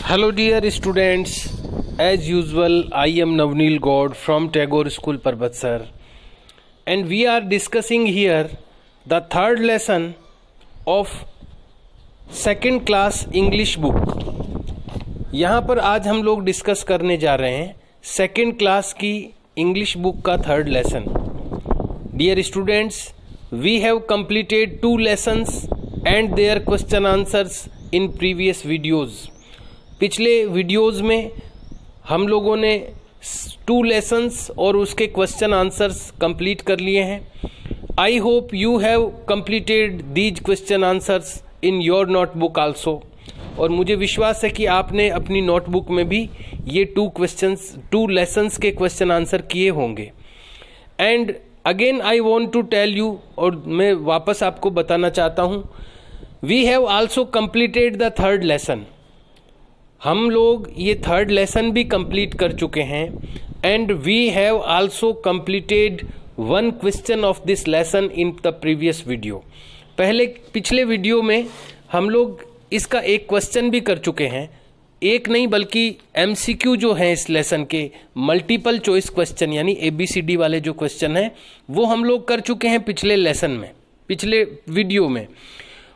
Hello dear students, as usual I am Navneel God from Tagore School Parbatsar, and we are discussing here the third lesson of second class English book। यहाँ पर आज हम लोग discuss करने जा रहे हैं सेकेंड क्लास की इंग्लिश बुक का third lesson. Dear students, we have completed 2 lessons and their question answers in previous videos. पिछले वीडियोज़ में हम लोगों ने 2 lessons और उसके क्वेश्चन आंसर्स कंप्लीट कर लिए हैं। I hope you have completed these question answers in your notebook also. और मुझे विश्वास है कि आपने अपनी नोटबुक में भी ये 2 lessons के क्वेश्चन आंसर किए होंगे। And again I want to tell you, और मैं वापस आपको बताना चाहता हूँ, we have also completed the third lesson. हम लोग ये थर्ड लेसन भी कंप्लीट कर चुके हैं। And we have also completed 1 question of this lesson in the previous video. पिछले वीडियो में हम लोग इसका एक क्वेश्चन भी कर चुके हैं। एक नहीं बल्कि MCQ जो है इस लेसन के, मल्टीपल चॉइस क्वेश्चन यानी ABCD वाले जो क्वेश्चन हैं वो हम लोग कर चुके हैं पिछले लेसन में, पिछले वीडियो में।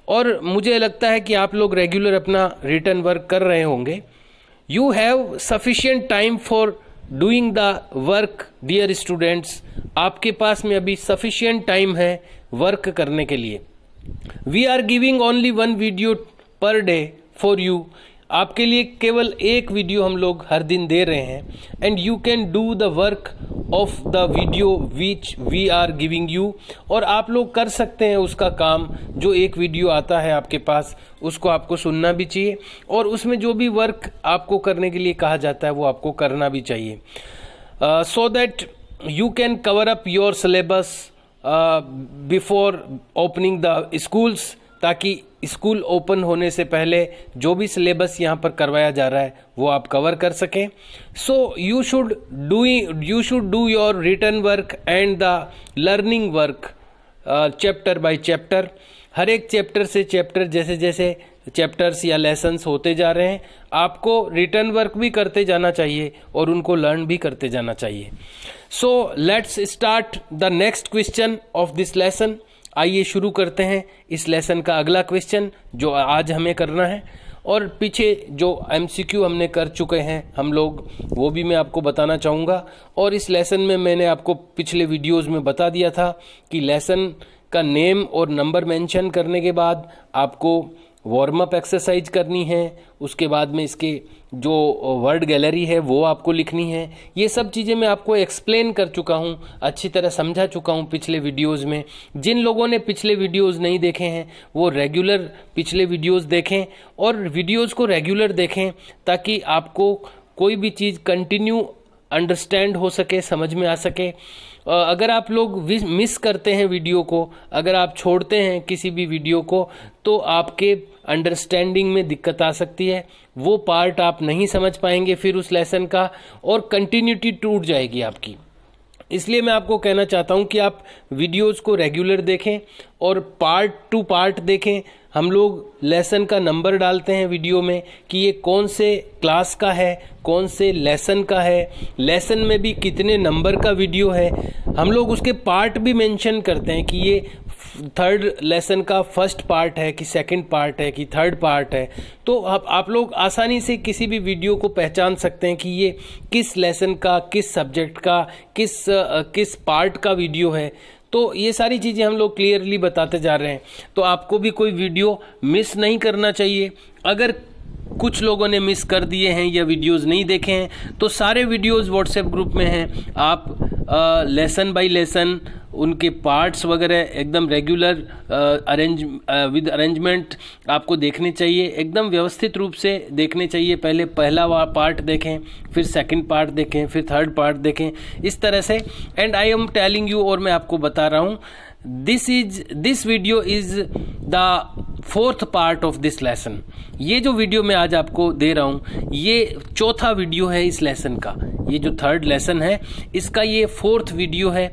और मुझे लगता है कि आप लोग रेगुलर अपना रिटन वर्क कर रहे होंगे। You have sufficient time for doing the work dear students. आपके पास में अभी सफिशिएंट टाइम है वर्क करने के लिए। We are giving only 1 video per day for you. आपके लिए केवल 1 वीडियो हम लोग हर दिन दे रहे हैं। And you can do the work of the video which we are giving you. और आप लोग कर सकते हैं उसका काम, जो 1 वीडियो आता है आपके पास उसको आपको सुनना भी चाहिए, और उसमें जो भी वर्क आपको करने के लिए कहा जाता है वो आपको करना भी चाहिए, सो that you can cover up your syllabus before opening the schools. ताकि स्कूल ओपन होने से पहले जो भी सिलेबस यहाँ पर करवाया जा रहा है वो आप कवर कर सकें। So you should do your written work and the learning work chapter by chapter. हर एक चैप्टर से चैप्टर, जैसे जैसे चैप्टर्स या लेसन्स होते जा रहे हैं, आपको रिटन वर्क भी करते जाना चाहिए और उनको लर्न भी करते जाना चाहिए। So let's start the next question of this lesson. आइए शुरू करते हैं इस लेसन का अगला क्वेश्चन जो आज हमें करना है। और पीछे जो MCQ हमने कर चुके हैं हम लोग, वो भी मैं आपको बताना चाहूँगा। और इस लेसन में मैंने आपको पिछले वीडियोज़ में बता दिया था कि लेसन का नेम और नंबर मेंशन करने के बाद आपको वार्म अप एक्सरसाइज करनी है। उसके बाद में इसके जो वर्ड गैलरी है वो आपको लिखनी है। ये सब चीज़ें मैं आपको एक्सप्लेन कर चुका हूँ, अच्छी तरह समझा चुका हूँ पिछले वीडियोज़ में। जिन लोगों ने पिछले वीडियोज़ नहीं देखे हैं वो रेगुलर पिछले वीडियोज़ देखें और वीडियोज़ को रेगुलर देखें, ताकि आपको कोई भी चीज़ कंटिन्यू अंडरस्टैंड हो सके, समझ में आ सके। अगर आप लोग मिस करते हैं वीडियो को, अगर आप छोड़ते हैं किसी भी वीडियो को, तो आपके अंडरस्टैंडिंग में दिक्कत आ सकती है। वो पार्ट आप नहीं समझ पाएंगे फिर उस लेसन का, और कंटिन्यूटी टूट जाएगी आपकी। इसलिए मैं आपको कहना चाहता हूं कि आप वीडियोस को रेगुलर देखें और पार्ट टू पार्ट देखें। हम लोग लेसन का नंबर डालते हैं वीडियो में कि ये कौन से क्लास का है, कौन से लेसन का है, लेसन में भी कितने नंबर का वीडियो है। हम लोग उसके पार्ट भी मेंशन करते हैं कि ये थर्ड लेसन का फर्स्ट पार्ट है कि सेकंड पार्ट है कि थर्ड पार्ट है। तो आप लोग आसानी से किसी भी वीडियो को पहचान सकते हैं कि ये किस लेसन का, किस सब्जेक्ट का, किस पार्ट का वीडियो है। तो ये सारी चीज़ें हम लोग क्लियरली बताते जा रहे हैं, तो आपको भी कोई वीडियो मिस नहीं करना चाहिए। अगर कुछ लोगों ने मिस कर दिए हैं या वीडियोस नहीं देखे हैं तो सारे वीडियोस व्हाट्सएप ग्रुप में हैं। आप लेसन बाय लेसन उनके पार्ट्स वगैरह एकदम रेगुलर विद अरेंजमेंट आपको देखने चाहिए, एकदम व्यवस्थित रूप से देखने चाहिए। पहले पहला पार्ट देखें, फिर सेकंड पार्ट देखें, फिर थर्ड पार्ट देखें, इस तरह से। And I am telling you, और मैं आपको बता रहा हूँ, this video is the 4th part of this lesson. ये जो वीडियो मैं आज आपको दे रहा हूँ ये 4था वीडियो है इस लेसन का। ये जो थर्ड लेसन है इसका ये फोर्थ वीडियो है।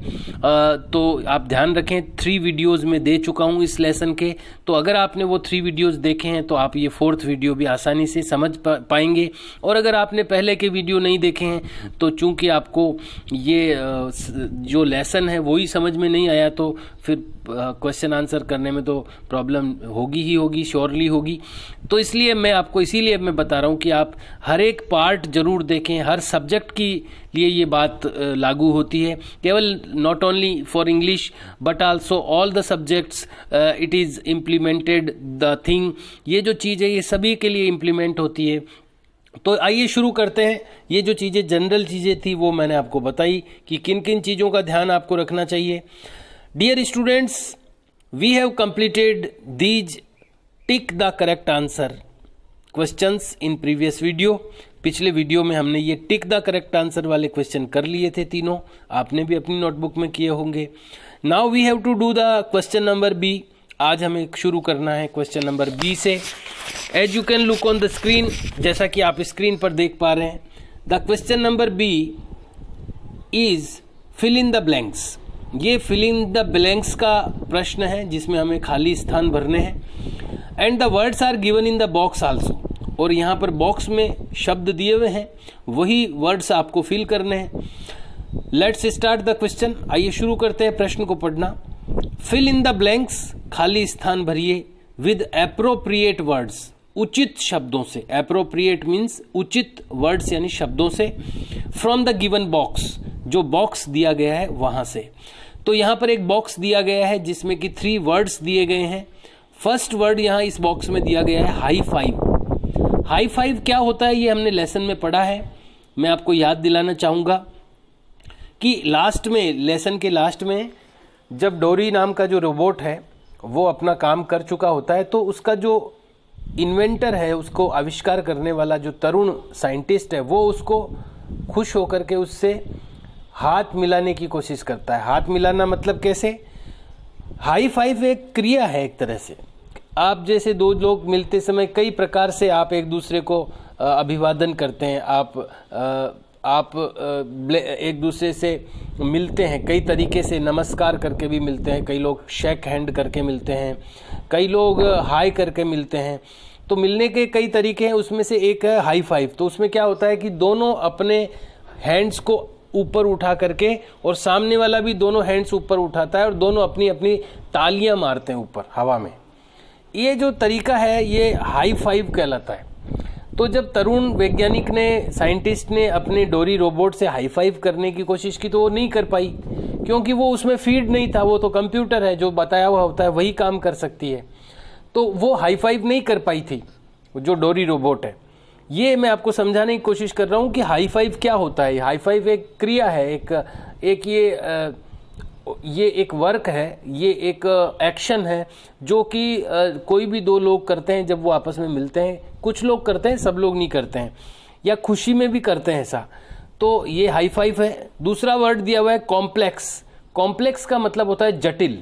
तो आप ध्यान रखें 3 वीडियोस में दे चुका हूँ इस लेसन के, तो अगर आपने वो 3 वीडियोस देखे हैं तो आप ये फोर्थ वीडियो भी आसानी से समझ पाएंगे। और अगर आपने पहले के वीडियो नहीं देखे हैं तो चूंकि आपको ये जो लेसन है वही समझ में नहीं आया तो फिर क्वेश्चन आंसर करने में तो प्रॉब्लम होगी ही होगी, श्योरली होगी। तो इसलिए मैं आपको इसीलिए मैं बता रहा हूँ कि आप हर एक पार्ट जरूर देखें। हर सब्जेक्ट की लिए ये बात लागू होती है, केवल not only for English but also all the subjects it is implemented the thing. ये जो चीज़ है ये सभी के लिए इम्प्लीमेंट होती है। तो आइए शुरू करते हैं। ये जो चीज़ें जनरल चीज़ें थी वो मैंने आपको बताई कि किन किन चीज़ों का ध्यान आपको रखना चाहिए। Dear students, we have completed these tick the correct answer questions in previous video. पिछले वीडियो में हमने ये टिक द करेक्ट आंसर वाले क्वेश्चन कर लिए थे तीनों, आपने भी अपनी नोटबुक में किए होंगे। Now we have to do the question number B. आज हमें शुरू करना है क्वेश्चन नंबर बी से। As you can look on the screen, जैसा कि आप स्क्रीन पर देख पा रहे हैं, the question number B is fill in the blanks. ये फिल इन द ब्लैंक्स का प्रश्न है जिसमें हमें खाली स्थान भरने हैं। And the words are given in the box also, और यहाँ पर बॉक्स में शब्द दिए हुए हैं, वही वर्ड्स आपको फिल करने हैं। Let's start the question. आइए शुरू करते हैं प्रश्न को पढ़ना। फिल इन द ब्लैंक्स, खाली स्थान भरिए, विद एप्रोप्रिएट वर्ड्स, उचित शब्दों से। एप्रोप्रिएट मीन्स उचित वर्ड्स यानी शब्दों से। फ्रॉम द गिवन बॉक्स, जो बॉक्स दिया गया है वहां से। तो यहां पर एक बॉक्स दिया गया है जिसमें कि 3 वर्ड्स दिए गए हैं। फर्स्ट वर्ड यहां इस बॉक्स में दिया गया है हाई फाइव। हाई फाइव क्या होता है ये हमने लेसन में पढ़ा है। मैं आपको याद दिलाना चाहूंगा कि लास्ट में, लेसन के लास्ट में, जब डोरी नाम का जो रोबोट है वो अपना काम कर चुका होता है तो उसका जो इन्वेंटर है, उसको आविष्कार करने वाला जो तरुण साइंटिस्ट है, वो उसको खुश होकर के उससे हाथ मिलाने की कोशिश करता है। हाथ मिलाना मतलब कैसे? हाई फाइव एक क्रिया है एक तरह से। आप जैसे 2 लोग मिलते समय कई प्रकार से आप एक दूसरे को अभिवादन करते हैं। आप एक दूसरे से मिलते हैं कई तरीके से, नमस्कार करके भी मिलते हैं, कई लोग शेक हैंड करके मिलते हैं, कई लोग हाई करके मिलते हैं। तो मिलने के कई तरीके हैं, उसमें से एक है हाई फाइव। तो उसमें क्या होता है कि दोनों अपने हैंड्स को ऊपर उठा करके, और सामने वाला भी दोनों हैंड्स ऊपर उठाता है और दोनों अपनी अपनी तालियां मारते हैं ऊपर हवा में। ये जो तरीका है ये हाई फाइव कहलाता है। तो जब तरुण वैज्ञानिक ने, साइंटिस्ट ने अपने डोरी रोबोट से हाई फाइव करने की कोशिश की तो वो नहीं कर पाई, क्योंकि वो उसमें फीड नहीं था। वो तो कंप्यूटर है, जो बताया हुआ होता है वही काम कर सकती है। तो वो हाई फाइव नहीं कर पाई थी जो डोरी रोबोट है। ये मैं आपको समझाने की कोशिश कर रहा हूँ कि हाई फाइव क्या होता है। हाई फाइव एक क्रिया है, ये एक वर्क है, ये एक एक्शन है जो कि कोई भी 2 लोग करते हैं जब वो आपस में मिलते हैं। कुछ लोग करते हैं, सब लोग नहीं करते हैं, या खुशी में भी करते हैं ऐसा। तो ये हाई फाइव है। दूसरा वर्ड दिया हुआ है कॉम्प्लेक्स। कॉम्प्लेक्स का मतलब होता है जटिल।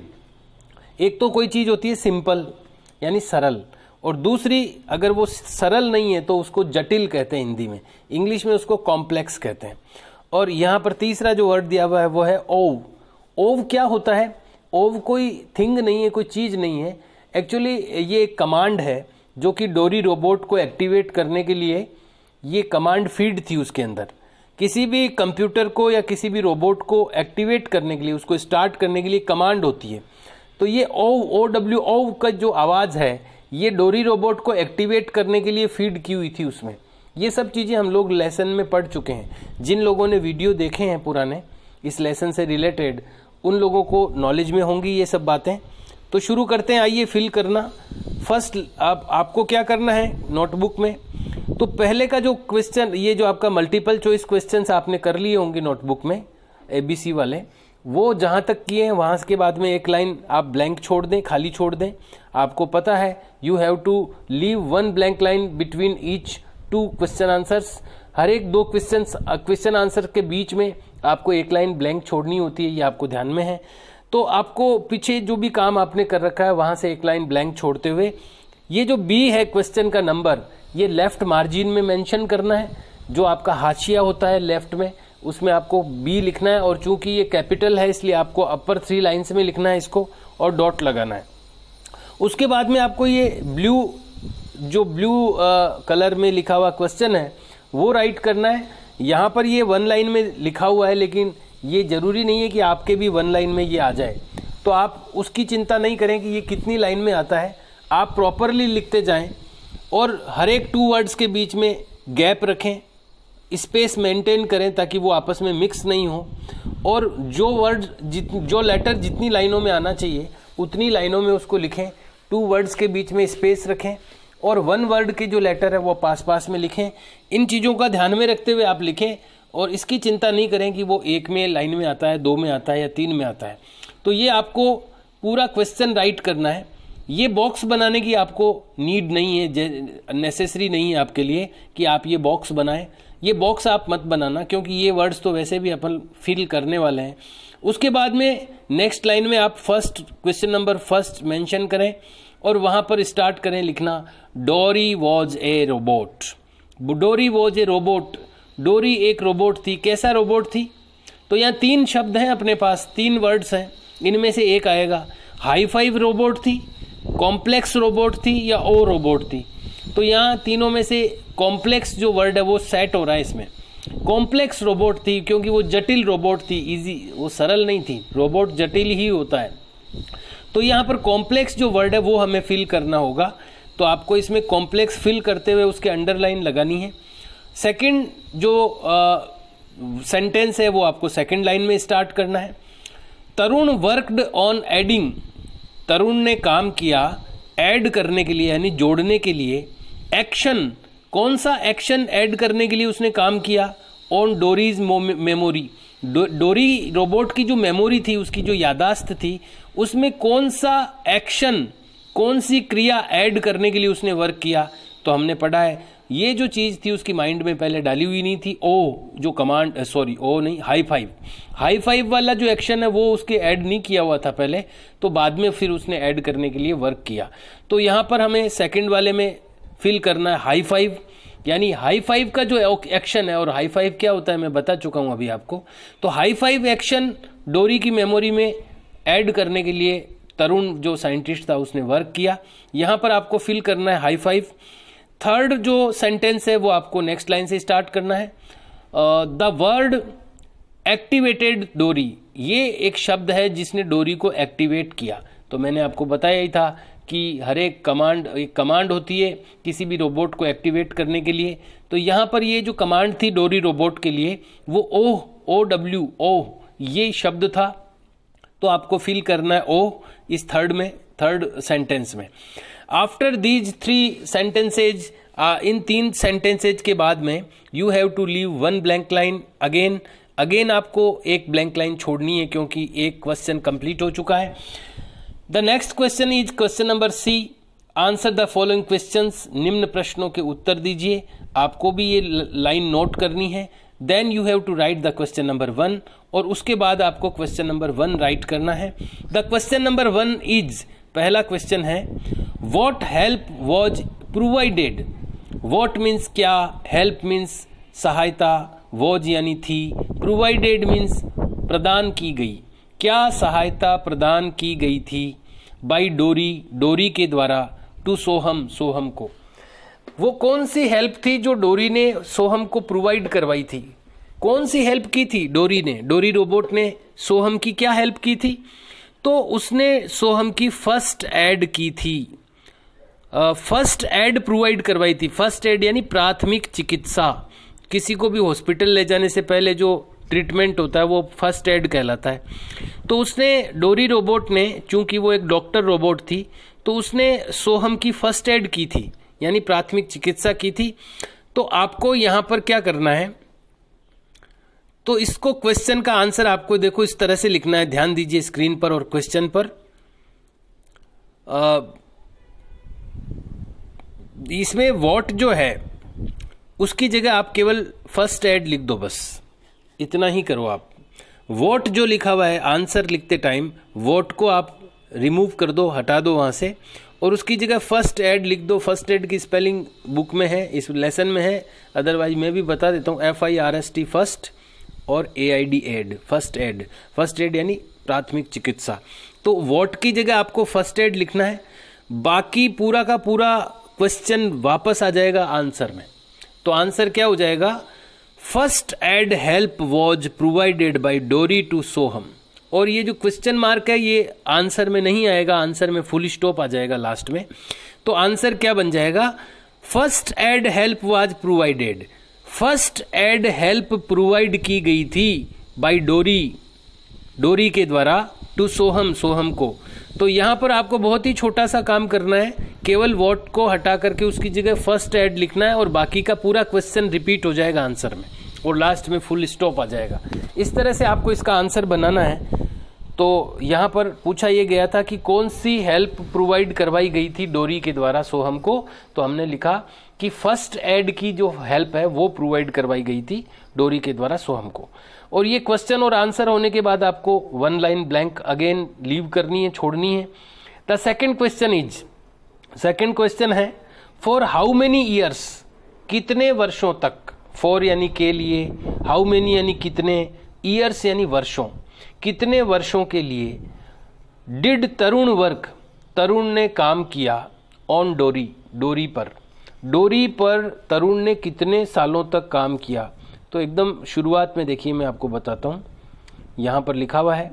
एक तो कोई चीज होती है सिंपल यानी सरल, और दूसरी अगर वो सरल नहीं है तो उसको जटिल कहते हैं हिंदी में, इंग्लिश में उसको कॉम्प्लेक्स कहते हैं। और यहाँ पर तीसरा जो वर्ड दिया हुआ है वो है ओव। ओव क्या होता है? ओव कोई थिंग नहीं है, कोई चीज नहीं है। एक्चुअली ये एक कमांड है जो कि डोरी रोबोट को एक्टिवेट करने के लिए ये कमांड फीड थी उसके अंदर। किसी भी कंप्यूटर को या किसी भी रोबोट को एक्टिवेट करने के लिए, उसको स्टार्ट करने के लिए कमांड होती है। तो ये OW ओव का जो आवाज है ये डोरी रोबोट को एक्टिवेट करने के लिए फीड की हुई थी उसमें। ये सब चीजें हम लोग लेसन में पढ़ चुके हैं। जिन लोगों ने वीडियो देखे हैं पुराने इस लेसन से रिलेटेड, उन लोगों को नॉलेज में होंगी ये सब बातें। तो शुरू करते हैं, आइए फिल करना। फर्स्ट आपको क्या करना है नोटबुक में, तो पहले का जो क्वेश्चन, ये जो आपका मल्टीपल चॉइस क्वेश्चंस आपने कर लिए होंगे नोटबुक में ABC वाले, वो जहां तक किए हैं वहां के बाद में एक लाइन आप ब्लैंक छोड़ दें, खाली छोड़ दें। आपको पता है you have to leave 1 blank line between each 2 question answers. हर एक 2 क्वेश्चन आंसर के बीच में आपको एक लाइन ब्लैंक छोड़नी होती है, ये आपको ध्यान में है। तो आपको पीछे जो भी काम आपने कर रखा है वहां से एक लाइन ब्लैंक छोड़ते हुए, ये जो B है क्वेश्चन का नंबर, ये लेफ्ट मार्जिन में मेंशन करना है। जो आपका हाशिया होता है लेफ्ट में, उसमें आपको बी लिखना है, और चूंकि ये कैपिटल है इसलिए आपको अपर 3 लाइन्स में लिखना है इसको और डॉट लगाना है। उसके बाद में आपको ये ब्लू कलर में लिखा हुआ क्वेश्चन है वो राइट करना है। यहाँ पर ये 1 लाइन में लिखा हुआ है, लेकिन ये जरूरी नहीं है कि आपके भी 1 लाइन में ये आ जाए, तो आप उसकी चिंता नहीं करें कि ये कितनी लाइन में आता है। आप प्रॉपरली लिखते जाएं और हर एक 2 वर्ड्स के बीच में गैप रखें, स्पेस मेंटेन करें ताकि वो आपस में मिक्स नहीं हो, और जो लेटर जितनी लाइनों में आना चाहिए उतनी लाइनों में उसको लिखें। 2 वर्ड्स के बीच में स्पेस रखें और 1 वर्ड के जो लेटर है वो पास में लिखें। इन चीज़ों का ध्यान में रखते हुए आप लिखें और इसकी चिंता नहीं करें कि वो 1 में लाइन में आता है, 2 में आता है या 3 में आता है। तो ये आपको पूरा क्वेश्चन राइट करना है। ये बॉक्स बनाने की आपको नीड नहीं है, नेसेसरी नहीं है आपके लिए कि आप ये बॉक्स बनाएं। ये बॉक्स आप मत बनाना, क्योंकि ये वर्ड्स तो वैसे भी अपन फिल करने वाले हैं। उसके बाद में नेक्स्ट लाइन में आप क्वेश्चन नंबर फर्स्ट मेंशन करें और वहां पर स्टार्ट करें लिखना, डोरी वॉज ए रोबोट। डोरी वॉज ए रोबोट, डोरी एक रोबोट थी। कैसा रोबोट थी? तो यहाँ 3 शब्द हैं अपने पास, 3 वर्ड्स हैं, इनमें से एक आएगा। हाई फाइव रोबोट थी, कॉम्प्लेक्स रोबोट थी या ओ रोबोट थी। तो यहाँ तीनों में से कॉम्प्लेक्स जो वर्ड है वो सेट हो रहा है इसमें। कॉम्प्लेक्स रोबोट थी क्योंकि वो जटिल रोबोट थी, इजी, वो सरल नहीं थी। रोबोट जटिल ही होता है। तो यहाँ पर कॉम्प्लेक्स जो वर्ड है वो हमें फिल करना होगा। तो आपको इसमें कॉम्प्लेक्स फिल करते हुए उसके अंडरलाइन लगानी है। सेकंड जो सेंटेंस है वो आपको सेकंड लाइन में स्टार्ट करना है। तरुण वर्कड ऑन एडिंग, तरुण ने काम किया ऐड करने के लिए यानी जोड़ने के लिए। एक्शन, कौन सा एक्शन ऐड करने के लिए उसने काम किया? ऑन डोरीज मेमोरी, डोरी रोबोट की जो मेमोरी थी, उसकी जो यादाश्त थी, उसमें कौन सा एक्शन, कौन सी क्रिया ऐड करने के लिए उसने वर्क किया? तो हमने पढ़ा है ये जो चीज़ थी उसकी माइंड में पहले डाली हुई नहीं थी। ओ जो कमांड, सॉरी ओ नहीं, हाई फाइव वाला जो एक्शन है वो उसके ऐड नहीं किया हुआ था पहले, तो बाद में फिर उसने ऐड करने के लिए वर्क किया। तो यहाँ पर हमें सेकंड वाले में फिल करना है हाई फाइव, यानी हाई फाइव का जो एक्शन है। और हाई फाइव क्या होता है मैं बता चुका हूँ अभी आपको। तो हाई फाइव एक्शन डोरी की मेमोरी में ऐड करने के लिए तरुण जो साइंटिस्ट था उसने वर्क किया। यहाँ पर आपको फिल करना है हाई फाइव। थर्ड जो सेंटेंस है वो आपको नेक्स्ट लाइन से स्टार्ट करना है। द वर्ड एक्टिवेटेड डोरी, ये एक शब्द है जिसने डोरी को एक्टिवेट किया। तो मैंने आपको बताया ही था कि हर एक कमांड होती है किसी भी रोबोट को एक्टिवेट करने के लिए। तो यहाँ पर ये जो कमांड थी डोरी रोबोट के लिए वो OW ये शब्द था। तो आपको फिल करना है ओ इस थर्ड सेंटेंस में। आफ्टर दीज 3 सेंटेंसेज, इन 3 सेंटेंसेज के बाद में you have to leave 1 blank line again आपको एक ब्लैंक लाइन छोड़नी है क्योंकि एक क्वेश्चन कंप्लीट हो चुका है। The next question is question number C. Answer the following questions, निम्न प्रश्नों के उत्तर दीजिए। आपको भी ये लाइन नोट करनी है। Then you have to write the question number 1 और उसके बाद आपको क्वेश्चन नंबर 1 राइट करना है। द क्वेश्चन नंबर 1 इज, पहला क्वेश्चन है what help was provided. What means क्या, हेल्प मीन्स सहायता, वॉज यानी थी, प्रोवाइडेड मीन्स प्रदान की गई। क्या सहायता प्रदान की गई थी? बाई डोरी के द्वारा, टू सोहम को। वो कौन सी हेल्प थी जो डोरी ने सोहम को प्रोवाइड करवाई थी? कौन सी हेल्प की थी डोरी ने? डोरी रोबोट ने सोहम की क्या हेल्प की थी? तो उसने सोहम की फर्स्ट एड की थी। फर्स्ट एड प्रोवाइड करवाई थी। फर्स्ट एड यानी प्राथमिक चिकित्सा। किसी को भी हॉस्पिटल ले जाने से पहले जो ट्रीटमेंट होता है वो फर्स्ट एड कहलाता है। तो उसने, डोरी रोबोट ने, चूंकि वो एक डॉक्टर रोबोट थी, तो उसने सोहम की फर्स्ट एड की थी यानी प्राथमिक चिकित्सा की थी। तो आपको यहां पर क्या करना है, तो इसको क्वेश्चन का आंसर आपको देखो इस तरह से लिखना है। ध्यान दीजिए स्क्रीन पर और क्वेश्चन पर। इसमें व्हाट जो है उसकी जगह आप केवल फर्स्ट एड लिख दो, बस इतना ही करो आप। व्हाट जो लिखा हुआ है आंसर लिखते टाइम, व्हाट को आप रिमूव कर दो, हटा दो वहां से, और उसकी जगह फर्स्ट एड लिख दो। फर्स्ट एड की स्पेलिंग बुक में है, इस लेसन में है, अदरवाइज मैं भी बता देता हूँ। FIRST फर्स्ट और AID aid, first aid. First aid यानी प्राथमिक चिकित्सा। तो व्हाट की जगह आपको फर्स्ट एड लिखना है, बाकी पूरा का पूरा क्वेश्चन वापस आ जाएगा आंसर में। तो आंसर क्या हो जाएगा, first aid help was provided by डोरी टू सोहम। और ये जो क्वेश्चन मार्क है ये आंसर में नहीं आएगा, आंसर में फुल स्टॉप आ जाएगा लास्ट में। तो आंसर क्या बन जाएगा, first aid help was provided. First aid help provide की गई थी बाय डोरी, डोरी के द्वारा, टू सोहम, सोहम को। तो यहां पर आपको बहुत ही छोटा सा काम करना है, केवल व्हाट को हटा करके उसकी जगह फर्स्ट एड लिखना है और बाकी का पूरा क्वेश्चन रिपीट हो जाएगा आंसर में और लास्ट में फुल स्टॉप आ जाएगा। इस तरह से आपको इसका आंसर बनाना है। तो यहाँ पर पूछा यह गया था कि कौन सी हेल्प प्रोवाइड करवाई गई थी डोरी के द्वारा सोहम को, तो हमने लिखा कि फर्स्ट एड की जो हेल्प है वो प्रोवाइड करवाई गई थी डोरी के द्वारा सोहम को। और ये क्वेश्चन और आंसर होने के बाद आपको 1 लाइन ब्लैंक अगेन लीव करनी है, छोड़नी है। The second question is, second question है फॉर हाउ मेनी ईयर्स, कितने वर्षों तक, फॉर यानी के लिए, हाउ मेनी यानी कितने, ईयर्स यानी वर्षों, कितने वर्षों के लिए डिड तरुण वर्क, तरुण ने काम किया, ऑन डोरी, डोरी पर, डोरी पर तरुण ने कितने सालों तक काम किया। तो एकदम शुरुआत में देखिए मैं आपको बताता हूँ, यहाँ पर लिखा हुआ है,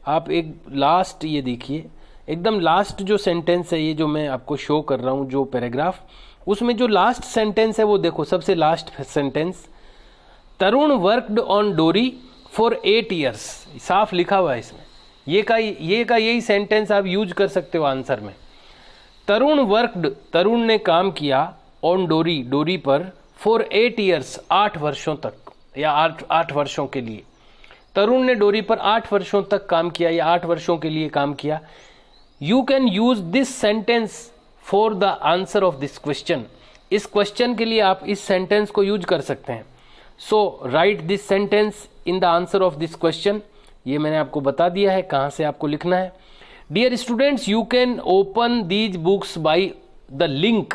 आप एक लास्ट ये देखिए, एकदम लास्ट जो सेंटेंस है ये जो मैं आपको शो कर रहा हूँ जो पैराग्राफ, उसमें जो लास्ट सेंटेंस है वो देखो, सबसे last sentence, Tarun worked on डोरी फॉर 8 ईयर्स, साफ लिखा हुआ है इसमें। ये का यही सेंटेंस आप यूज कर सकते हो आंसर में। तरुण वर्कड, तरुण ने काम किया, ऑन डोरी, डोरी पर, फॉर 8 ईयर्स, 8 वर्षों तक, या 8 वर्षों के लिए। तरुण ने डोरी पर 8 वर्षों तक काम किया या 8 वर्षों के लिए काम किया। You can use this sentence for the answer of this question, इस क्वेश्चन के लिए आप इस सेंटेंस को यूज कर सकते हैं। So write this sentence in the answer of this question, ये मैंने आपको बता दिया है कहां से आपको लिखना है। Dear students, you can open these books by the link,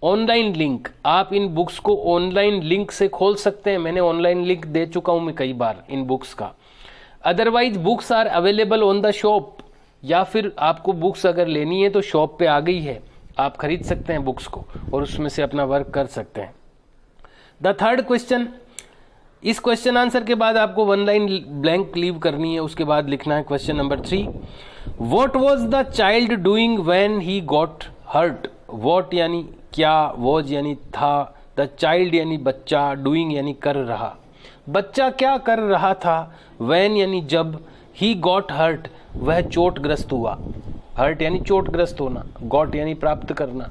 online link, आप इन बुक्स को ऑनलाइन लिंक से खोल सकते हैं। मैंने ऑनलाइन लिंक दे चुका हूं मैं कई बार इन बुक्स का। Otherwise books are available on the shop, या फिर आपको बुक्स अगर लेनी है तो शॉप पे आ गई है, आप खरीद सकते हैं बुक्स को और उसमें से अपना वर्क कर सकते हैं। द थर्ड क्वेश्चन, इस क्वेश्चन आंसर के बाद आपको 1 लाइन ब्लैंक लीव करनी है, उसके बाद लिखना है question number 3, what was the child doing when he got hurt. What यानी क्या, वॉज यानी था, द चाइल्ड यानी बच्चा, डूइंग यानी कर रहा, बच्चा क्या कर रहा था, व्हेन यानी जब, ही गॉट हर्ट वह चोटग्रस्त हुआ, हर्ट यानी चोटग्रस्त होना, गॉट यानी प्राप्त करना,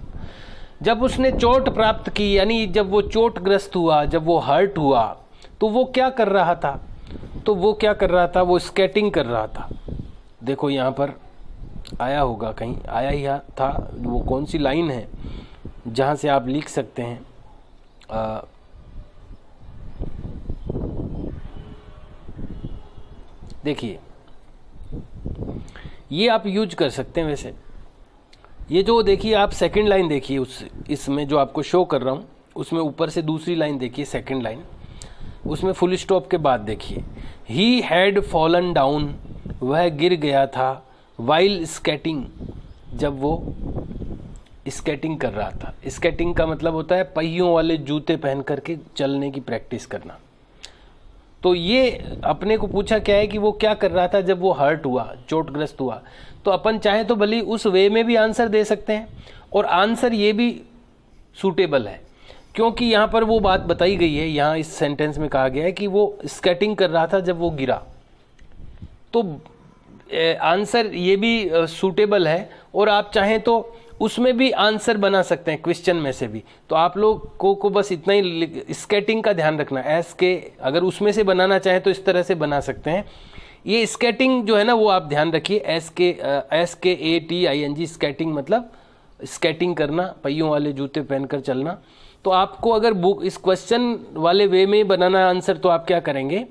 जब उसने चोट प्राप्त की यानी जब वो चोटग्रस्त हुआ, जब वो हर्ट हुआ, तो वो क्या कर रहा था, तो वो क्या कर रहा था, वो स्केटिंग कर रहा था। देखो यहाँ पर आया होगा, कहीं आया ही था, वो कौन सी लाइन है जहाँ से आप लिख सकते हैं, देखिए ये आप यूज कर सकते हैं। वैसे ये जो देखिए आप सेकंड लाइन देखिए, उस इसमें जो आपको शो कर रहा हूँ उसमें ऊपर से दूसरी लाइन देखिए, सेकंड लाइन, उसमें फुल स्टॉप के बाद देखिए, ही हैड फॉलन डाउन, वह गिर गया था, वाइल स्केटिंग, जब वो स्केटिंग कर रहा था। स्केटिंग का मतलब होता है पहियों वाले जूते पहन करके चलने की प्रैक्टिस करना। तो ये अपने को पूछा क्या है कि वो क्या कर रहा था जब वो हर्ट हुआ, चोटग्रस्त हुआ। तो अपन चाहे तो भले उस वे में भी आंसर दे सकते हैं और आंसर ये भी सूटेबल है, क्योंकि यहाँ पर वो बात बताई गई है, यहाँ इस सेंटेंस में कहा गया है कि वो स्केटिंग कर रहा था जब वो गिरा, तो आंसर ये भी सूटेबल है। और आप चाहें तो उसमें भी आंसर बना सकते हैं क्वेश्चन में से भी। तो आप लोग को बस इतना ही स्केटिंग का ध्यान रखना, एस के अगर उसमें से बनाना चाहें तो इस तरह से बना सकते हैं। ये स्केटिंग जो है ना वो आप ध्यान रखिए, SKATING, स्केटिंग मतलब स्केटिंग करना, पहियों वाले जूते पहनकर चलना। तो आपको अगर बुक इस क्वेश्चन वाले वे में बनाना आंसर, तो आप क्या करेंगे,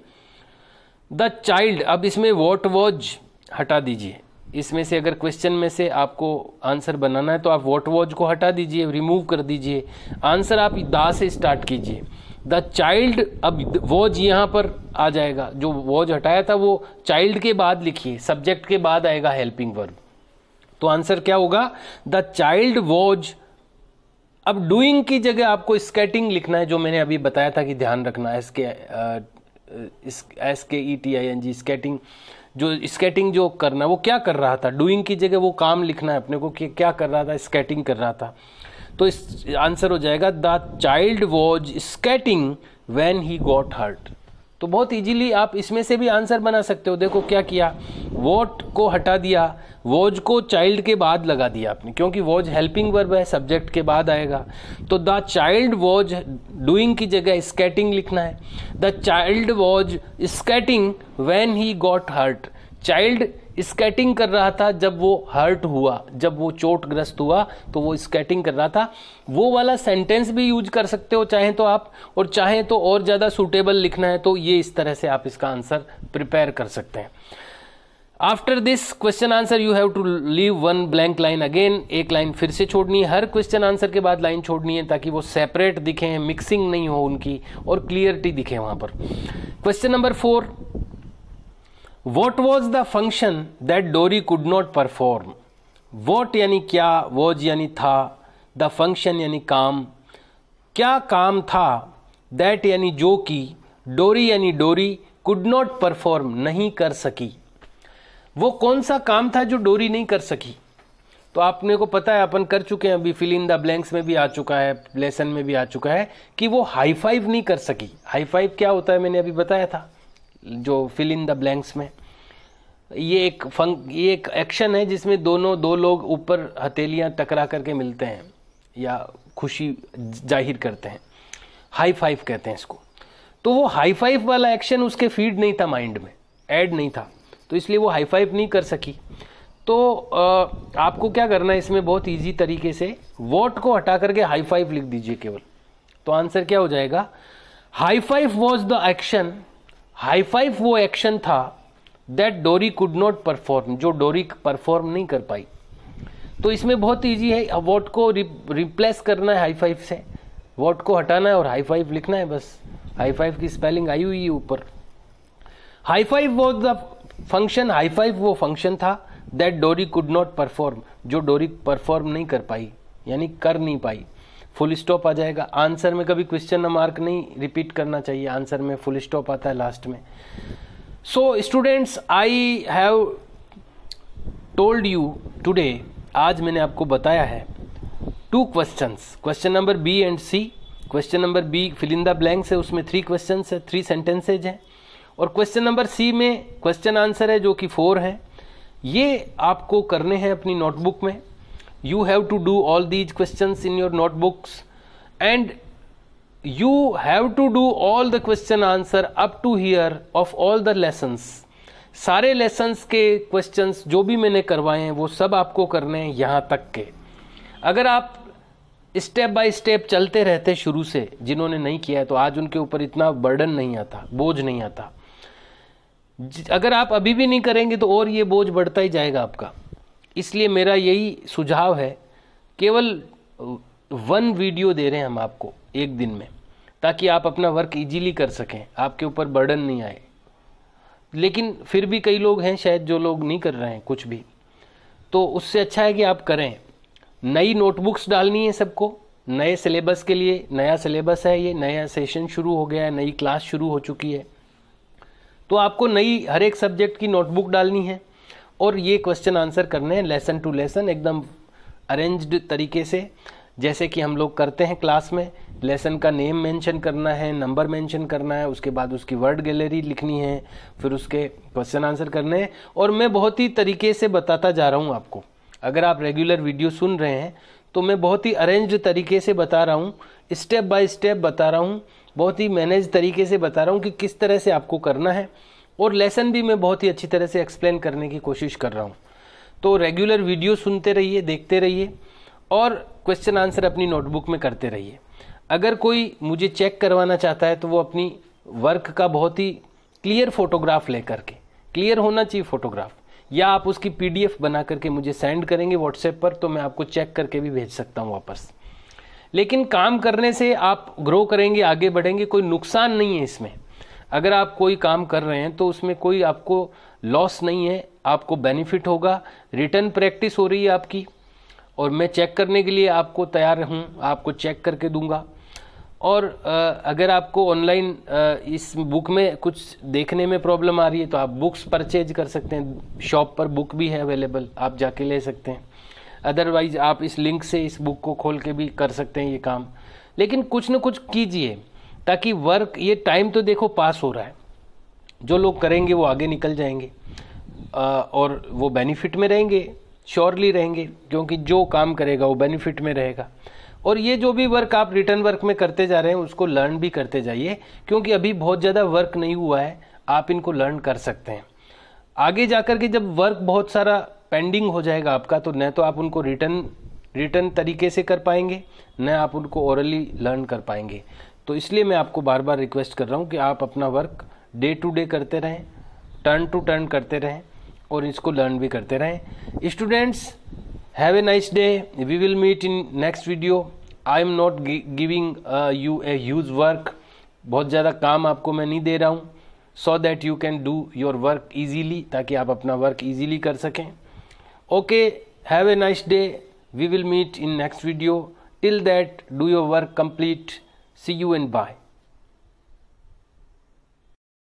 द चाइल्ड, अब इसमें व्हाट वॉज हटा दीजिए, इसमें से अगर क्वेश्चन में से आपको आंसर बनाना है तो आप व्हाट वाज को हटा दीजिए, रिमूव कर दीजिए, आंसर आप दा से स्टार्ट कीजिए। द चाइल्ड, अब वॉज यहाँ पर आ जाएगा, जो वॉज हटाया था वो चाइल्ड के बाद लिखिए, सब्जेक्ट के बाद आएगा हेल्पिंग वर्ब। तो आंसर क्या होगा, द चाइल्ड वॉज। अब डूइंग की जगह आपको स्केटिंग लिखना है, जो मैंने अभी बताया था कि ध्यान रखना है, SKETING, स्केटिंग। जो स्केटिंग जो करना वो क्या कर रहा था, डूइंग की जगह वो काम लिखना है अपने को कि क्या कर रहा था, स्केटिंग कर रहा था। तो इस आंसर हो जाएगा the child was skating when he got hurt. तो बहुत इजीली आप इसमें से भी आंसर बना सकते हो। देखो क्या किया, वॉट को हटा दिया, वॉज को चाइल्ड के बाद लगा दिया आपने, क्योंकि वॉज हेल्पिंग वर्ब है, सब्जेक्ट के बाद आएगा। तो द चाइल्ड वॉज, डूइंग की जगह स्केटिंग लिखना है। The child was skating when he got hurt. Child skating कर रहा था जब वो हर्ट हुआ, जब वो चोटग्रस्त हुआ तो वो स्केटिंग कर रहा था। वो वाला सेंटेंस भी यूज कर सकते हो चाहें तो आप, और चाहें तो और ज़्यादा सूटेबल लिखना है तो ये इस तरह से आप इसका आंसर प्रिपेयर कर सकते हैं। After this question answer you have to leave one blank line again. एक लाइन फिर से छोड़नी है, हर क्वेश्चन आंसर के बाद लाइन छोड़नी है ताकि वो सेपरेट दिखे, मिक्सिंग नहीं हो उनकी, और क्लियरिटी दिखे वहां पर। Question number 4, What was the function that Dory could not perform? What यानी क्या, was यानी था, the function यानी काम, क्या काम था, that यानी जो की, Dory यानी डोरी, could not perform नहीं कर सकी। वो कौन सा काम था जो डोरी नहीं कर सकी? तो आपने को पता है, अपन कर चुके हैं अभी, फिल इन द ब्लैंक्स में भी आ चुका है, लेसन में भी आ चुका है कि वो हाई फाइव नहीं कर सकी। हाई फाइव क्या होता है मैंने अभी बताया था, जो फिल इन द ब्लैंक्स में। ये एक एक्शन है जिसमें दो लोग ऊपर हथेलियां टकरा करके मिलते हैं या खुशी जाहिर करते हैं, हाई फाइव कहते हैं इसको। तो वो हाई फाइव वाला एक्शन उसके फीड नहीं था, माइंड में ऐड नहीं था, तो इसलिए वो हाई फाइव नहीं कर सकी। तो आपको क्या करना है इसमें, बहुत इजी तरीके से वॉट को हटा करके हाई फाइव लिख दीजिए केवल। तो आंसर क्या हो जाएगा, high five was the action, high five वो एक्शन था दैट डोरी कुड नॉट परफॉर्म, जो डोरी परफॉर्म नहीं कर पाई। तो इसमें बहुत इजी है, वॉट को रिप्लेस करना है हाई फाइव से, वॉट को हटाना है और हाई फाइव लिखना है, बस। हाई फाइव की स्पेलिंग आई हुई है ऊपर। High five was the function, high five वो फंक्शन था दैट डोरी कुड नॉट परफॉर्म, जो डोरी परफॉर्म नहीं कर पाई, यानी कर नहीं पाई। फुल स्टॉप आ जाएगा। आंसर में कभी क्वेश्चन मार्क नहीं रिपीट करना चाहिए, आंसर में फुल स्टॉप आता है लास्ट में। So students, I have told you today, आज मैंने आपको बताया है 2 questions, question number B and C। Question number B fill in the blanks है, उसमें 3 क्वेश्चंस है, 3 सेंटेंसेज हैं, और क्वेश्चन नंबर C में क्वेश्चन आंसर है जो कि 4 है। ये आपको करने हैं अपनी नोटबुक में। You have to do all these questions in your notebooks and you have to do all the question answer up to here of all the lessons। सारे lessons के questions जो भी मैंने करवाए हैं वो सब आपको करने हैं यहाँ तक के। अगर आप स्टेप बाय स्टेप चलते रहते शुरू से, जिन्होंने नहीं किया है तो आज उनके ऊपर इतना बर्डन नहीं आता, बोझ नहीं आता। अगर आप अभी भी नहीं करेंगे तो और ये बोझ बढ़ता ही जाएगा आपका। इसलिए मेरा यही सुझाव है, केवल 1 वीडियो दे रहे हैं हम आपको एक दिन में, ताकि आप अपना वर्क इजीली कर सकें, आपके ऊपर बर्डन नहीं आए। लेकिन फिर भी कई लोग हैं शायद जो लोग नहीं कर रहे हैं कुछ भी, तो उससे अच्छा है कि आप करें। नई नोटबुक्स डालनी है सबको, नए सिलेबस के लिए। नया सिलेबस है, ये नया सेशन शुरू हो गया है, नई क्लास शुरू हो चुकी है, तो आपको नई हर एक सब्जेक्ट की नोटबुक डालनी है और ये क्वेश्चन आंसर करने हैं लेसन टू लेसन, एकदम अरेंज्ड तरीके से, जैसे कि हम लोग करते हैं क्लास में। लेसन का नेम मेंशन करना है, नंबर मेंशन करना है, उसके बाद उसकी वर्ड गैलरी लिखनी है, फिर उसके क्वेश्चन आंसर करने हैं। और मैं बहुत ही तरीके से बताता जा रहा हूँ आपको। अगर आप रेगुलर वीडियो सुन रहे हैं तो मैं बहुत ही अरेंज्ड तरीके से बता रहा हूँ, स्टेप बाय स्टेप बता रहा हूँ, बहुत ही मैनेज तरीके से बता रहा हूँ कि किस तरह से आपको करना है। और लेसन भी मैं बहुत ही अच्छी तरह से एक्सप्लेन करने की कोशिश कर रहा हूँ। तो रेगुलर वीडियो सुनते रहिए, देखते रहिए और क्वेश्चन आंसर अपनी नोटबुक में करते रहिए। अगर कोई मुझे चेक करवाना चाहता है तो वो अपनी वर्क का बहुत ही क्लियर फोटोग्राफ लेकर के, क्लियर होना चाहिए फोटोग्राफ, या आप उसकी PDF बना करके मुझे सेंड करेंगे व्हाट्सएप पर, तो मैं आपको चेक करके भी भेज सकता हूँ वापस। लेकिन काम करने से आप ग्रो करेंगे, आगे बढ़ेंगे, कोई नुकसान नहीं है इसमें। अगर आप कोई काम कर रहे हैं तो उसमें कोई आपको लॉस नहीं है, आपको बेनिफिट होगा। रिटर्न प्रैक्टिस हो रही है आपकी, और मैं चेक करने के लिए आपको तैयार हूँ, आपको चेक करके दूंगा। और अगर आपको ऑनलाइन इस बुक में कुछ देखने में प्रॉब्लम आ रही है तो आप बुक्स परचेज कर सकते हैं, शॉप पर बुक भी है अवेलेबल, आप जाके ले सकते हैं। अदरवाइज आप इस लिंक से इस बुक को खोल के भी कर सकते हैं ये काम। लेकिन कुछ न कुछ कीजिए ताकि वर्क, ये टाइम तो देखो पास हो रहा है, जो लोग करेंगे वो आगे निकल जाएंगे और वो बेनिफिट में रहेंगे, श्योरली रहेंगे, क्योंकि जो काम करेगा वो बेनिफिट में रहेगा। और ये जो भी वर्क आप रिटर्न वर्क में करते जा रहे हैं उसको लर्न भी करते जाइए, क्योंकि अभी बहुत ज़्यादा वर्क नहीं हुआ है, आप इनको लर्न कर सकते हैं। आगे जाकर के जब वर्क बहुत सारा पेंडिंग हो जाएगा आपका, तो न तो आप उनको रिटर्न तरीके से कर पाएंगे, न आप उनको ओरली लर्न कर पाएंगे। तो इसलिए मैं आपको बार बार रिक्वेस्ट कर रहा हूँ कि आप अपना वर्क डे टू डे करते रहें, टर्न टू टर्न करते रहें और इसको लर्न भी करते रहें। Students, have a nice day, we will meet in next video. I am not giving you a huge work, बहुत ज़्यादा काम आपको मैं नहीं दे रहा हूँ, so that you can do your work easily, ताकि आप अपना वर्क ईजीली कर सकें। Okay, have a nice day, we will meet in next video. Till that, do your work complete, see you and bye.